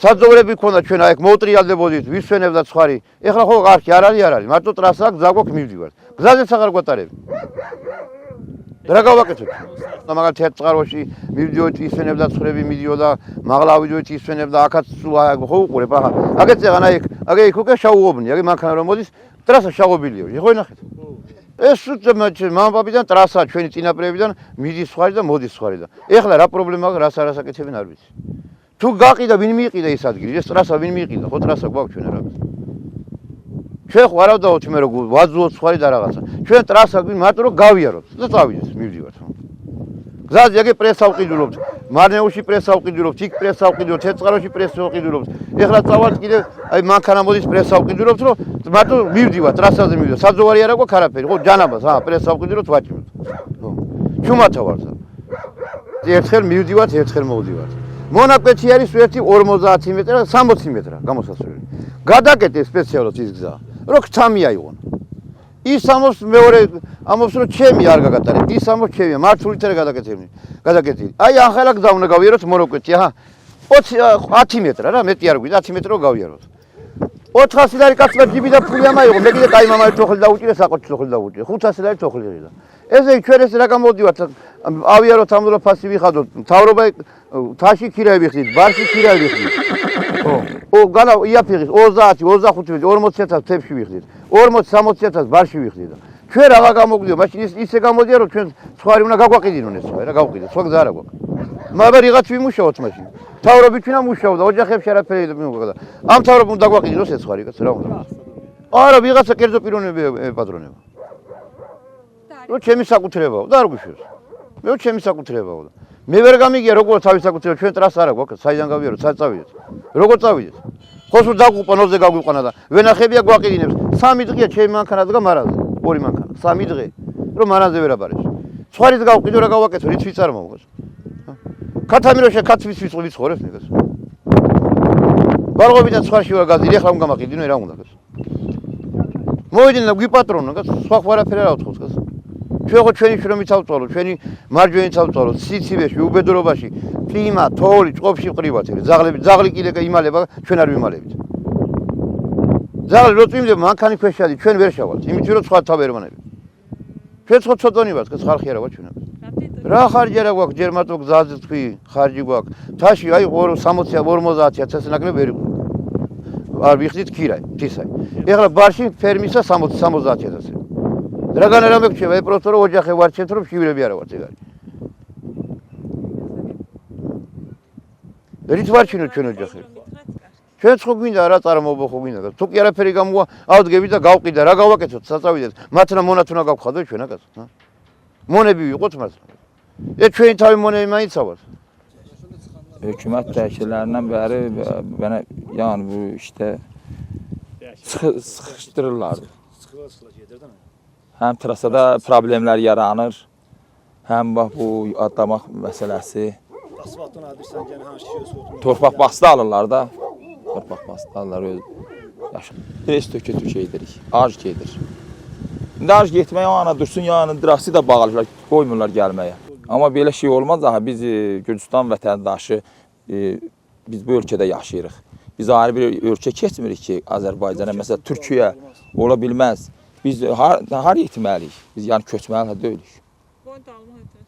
საძოვრები ქონდა ჩვენ აი მოუტრიალდებოდით, ვისვენებდა ცხარი. ეხლა ხო არქი არ არის, მარტო ტრასა აქვს, გზა გვაქვს მივდივართ. გზაზეც აღარ გვატარები. რა გავაკეთოთ? მაგალითად ერთ წყაროში მივდიოდი ისვენებდა ცხვრები მიდიოდა, მაღლა ავიდოდი ისვენებდა, აქაც ხო უყურებ ახლა. აგეთ წეღან აი იქ უკვე შაუობნი, აი მანქანა რომ მოდის, ტრასა შაუობილია. ხო ნახეთ. ეს მამაპაპიდან ტრასა ჩვენი წინაპრებიდან მიდის ცხარი და მოდის ცხარი და. ეხლა რა პრობლემა აქვს, რას აკეთებენ არ ვიცი. თუ გაყიდა ვინ მიიყიდა ეს ადგილი, ეს ტრასა ვინ მიიყიდა, ხო ტრასა გვაქვს ჩვენ რაღაც. ჩვენ ხო არავდაოთ მე როგორ ვაძუოთ ცხარი და რაღაცა. ჩვენ ტრასა გვინ მარტო რომ გავიაროთ და წავიდეთ, მივდივართ. გზაზე ეგ პრესა ვყიდულობთ, მარნეულში პრესა ვყიდულობთ, იქ პრესა ვყიდულობთ, ეწყაროში პრესა ვყიდულობთ. ეხლა წავალთ კიდე აი მანქანა მოდის პრესა ვყიდულობთ, რომ მარტო მივდივართ, ტრასაზე მივდივართ. საძოვარი არ აქვს არაფერი, ხო ჯანაბას, პრესა ვყიდულობთ, ვაჭიმოთ. ხო. ჩუმათა ვარ. ერთხელ მივდივართ, ერთხელ მოვდივართ. მონაკვეთი არის ერთი 50 მეტრა, 60 მეტრა გამოსასვლელი. გადაკეთე სპეციალურად ის გზა, რომ ქცამი აიღონ. ის ამოს მეორე ამობს რომ ჩემი არ გაგატარებ, ის ამოს ჩემია, მართულით არ გადაკეთებინი. აი ახლა გზა უნდა გავიაროთ მონაკვეთი, აჰა. 10 მეტრა რა, მეტი არ გვიდა, 10 მეტრო გავიაროთ. 400 ლარი კაცმა ჯიბი და ფული ამაიღო, მე კიდე კაი მამალი თოხლი დაუჭირე, საყოჩი თოხლი დაუჭირე, 500 ლარი თოხლი ღირდა. ესე ჩვენ ეს რა გამოდივართ, ავიაროთ ამდრო ფასი ვიხადოთ, მთავრობა თაში ქირაი ვიხდით, ბარში ქირაი ვიხდით. ხო, განა იაფიღის 30, 25, 40000 თებში ვიხდით, 40-60 ბარში ვიხდით. ჩვენ რა გამოგვდიო, მაშინ ისე გამოდია რომ ჩვენ ცხარი უნდა გაგვაყიდინონ ეს ცხარი, რა გავყიდეთ, სხვა გზა არ აქვს. მაგრამ რიღაც ვიმუშაოთ მაშინ. მთავრობით ვინა მუშაობდა, ოჯახებში არაფერი მიუღდა. ამ მთავრობამ დაგვაყიდინოს ეს ცხარი, რა უნდა. არა, ვიღაცა კერძო პიროვნები ეპატრონება. რო ჩემი საკუთრებაა და არ გვიშვებს. მე ჩემი საკუთრებაა და მე ვერ გამიგია როგორ თავის საკუთრება ჩვენ ტრას არა გვაქვს, საიდან გავიაროთ, სად წავიდეთ. როგორ წავიდეთ? ხო სულ დაგვიყვანოზე გაგვიყვანა და ვენახებია გვაყიდინებს. 3 დღეა ჩემი მანქანა დგა მარანზე, ორი მანქანა, 3 დღე. რომ მარანზე ვერ აბარეს. ცხარით გავყიდო რა გავაკეთო, რით ვიწარმოოს. ქათამიროში ქაცვის ვიცხოვრებს ნებას. ბარღობიდან ცხარში ვარ გაზირი, ახლა გამაყიდინო რა უნდა გას. მოვიდნენ გვიპატრონო, გას სხვა ხوارაფერი არ ავთხოვს გას. ჩვენ ხო ჩვენი შრომით ავწვალოთ, ჩვენი მარჯვენით ავწვალოთ, სიცივეში, უბედურობაში, პლიმა, თოვლი, ჭყობში ვყრივათ, ძაღლი კიდე იმალება, ჩვენ არ ვიმალებით. ძაღლი რო წვიმდება, მანქანი ქვეშ ჩადი, ჩვენ ვერ შავალთ, იმიტომ რომ სხვა თავ ვერ ვანები. ჩვენ ხო ცოტონი ვართ, გას ხარხი არა გვაქვს ჩვენ. რა ხარჯი არა გვაქვს, ჯერ მარტო გზაზე თქვი, ხარჯი გვაქვს. თაში აი 60-50 ეს ნაკლები ვერ იყო. არ ვიხდით ქირაი, თისაი. ეხლა ბარში ფერმისა 60-70000. რაგან არ მეკჩება, просто რომ ოჯახი ვარჩეთ, რომ შივრები არა ვართ ეგ არის. რით ვარჩინოთ ჩვენ ოჯახი? ჩვენ ხო გვინდა რა წარმოობა ხო გვინდა? თუ კი არაფერი გამოვა, ავდგები და გავყიდა, რა გავაკეთოთ, საწავიდეთ. მათნა მონათუნა გავხადოთ ჩვენ აკაც, ჰა? მონები ვიყოთ მართლა. ეს ჩვენი თავი მონები მაინც ავართ. Hükümet teşkilatlarından beri bana yani bu işte sıkıştırırlardı. Hem trasada problemler yaranır, hem bu atlamak meselesi. Torpaq bastı alırlar da. Torpaq bastı alırlar. Stres tökü şeydir, arz gedir. İndi arz getməyə o ana dursun, yani dirası da bağlılar, koymurlar gəlməyə. Amma belə şey olmaz daha biz Gürcüstan vətəndaşı biz bu ölkədə yaşayırıq. Biz ayrı bir ölkə keçmirik ki, Azərbaycana, məsələn Türkiyə ola bilməz. Biz har etməliyik. Biz yəni köçməli deyilik.